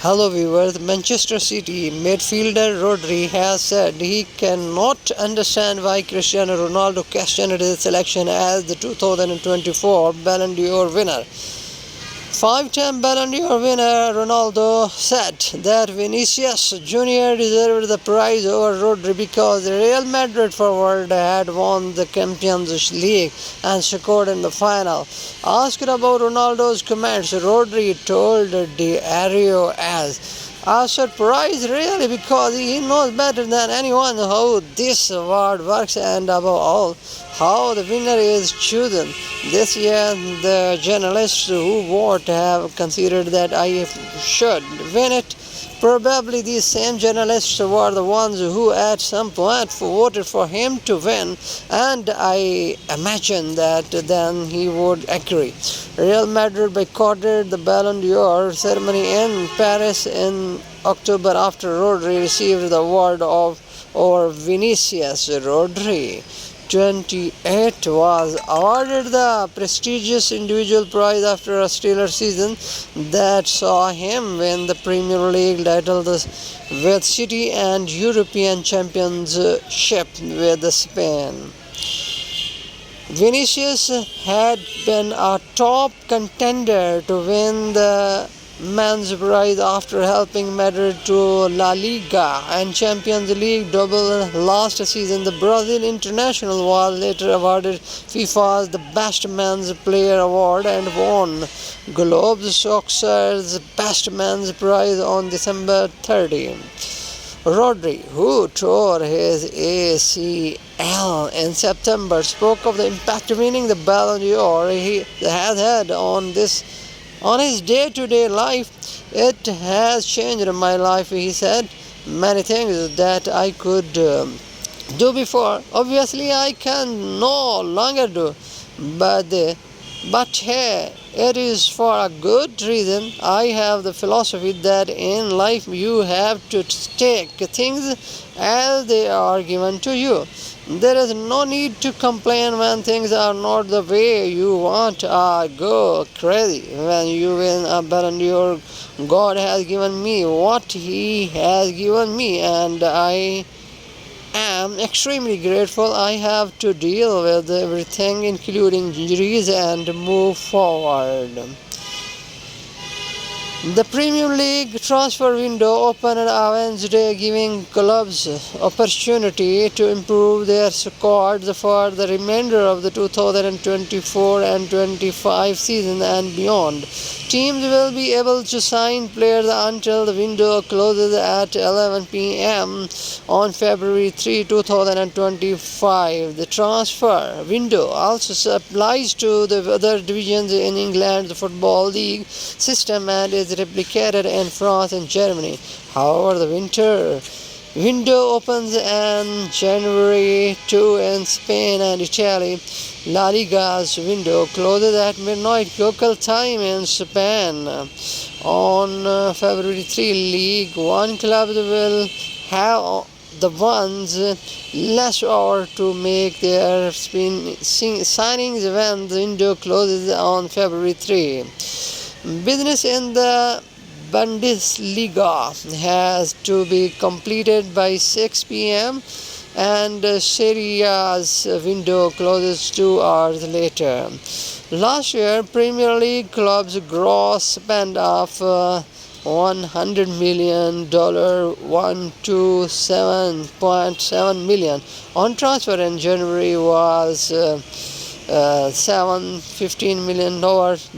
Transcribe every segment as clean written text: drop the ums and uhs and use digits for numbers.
Hello viewers, Manchester City midfielder Rodri has said he cannot understand why Cristiano Ronaldo questioned his selection as the 2024 Ballon d'Or winner. Five-time Ballon d'Or winner Ronaldo said that Vinicius Junior deserved the prize over Rodri because Real Madrid forward had won the Champions League and scored in the final. Asked about Ronaldo's comments, Rodri told Diario as a surprise really because he knows better than anyone how this award works and above all how the winner is chosen. This year the journalists who vote have considered that I should win it. Probably these same journalists were the ones who at some point voted for him to win, and I imagine that then he would agree. Real Madrid boycotted the Ballon d'Or ceremony in Paris in October after Rodri received the award over Vinicius. Rodri 28 was awarded the prestigious individual prize after a stellar season that saw him win the Premier League title with City and European Championship with Spain. Vinicius had been a top contender to win the men's prize after helping Madrid to La Liga and Champions League double last season. The Brazil international was later awarded FIFA's the Best Men's Player award and won Globe Soccer's Best Men's Prize on December 30. Rodri, who tore his ACL in September, spoke of the impact winning the Ballon d'Or he has had on his day-to-day life. It has changed my life, he said. Many things that I could do before, obviously I can no longer do, but hey, it is for a good reason. I have the philosophy that in life you have to take things as they are given to you. There is no need to complain when things are not the way you want or go crazy. When you win a Ballon d'Or, God has given me what He has given me, and I am extremely grateful. I have to deal with everything, including injuries, and move forward. The Premier League transfer window opened on Wednesday, giving clubs opportunity to improve their squads for the remainder of the 2024 and 25 season and beyond. Teams will be able to sign players until the window closes at 11 p.m. on February 3, 2025. The transfer window also applies to the other divisions in England's Football League system and is replicated in France and Germany. However, the winter window opens in January 2 in Spain and Italy. La Liga's window closes at midnight local time in Spain. On February 3, League One clubs will have the ones less hour to make their signings when the window closes on February 3. Business in the Bundesliga has to be completed by 6 p.m. and Serie A's window closes 2 hours later. Last year, Premier League clubs' gross spend of $100 million, $127.7 million on transfer in January was $715 million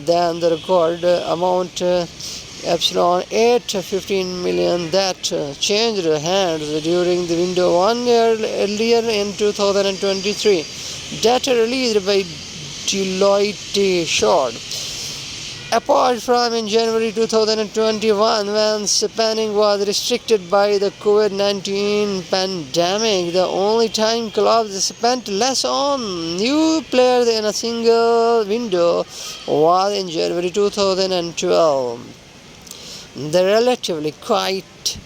than the record amount Epsilon 815 million that changed hands during the window 1 year earlier in 2023. Data released by Deloitte showed. Apart from in January 2021, when spending was restricted by the COVID-19 pandemic, the only time clubs spent less on new players in a single window was in January 2012. The relatively quiet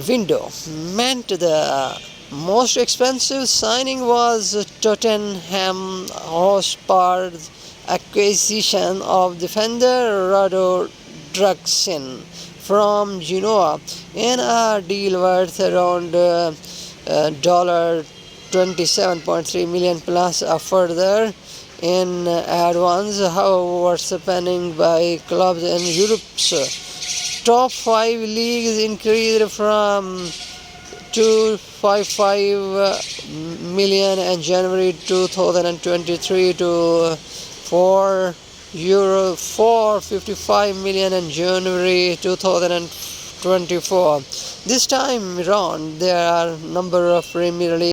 window meant the most expensive signing was Tottenham Hotspur's acquisition of defender Rado Dragsin from Genoa in a deal worth around $27.3 million plus a further in advance. However, what's happening by clubs in Europe's top 5 leagues increased from 255 million in January 2023 to 455 million in January 2024. This time around, there are number of Premier League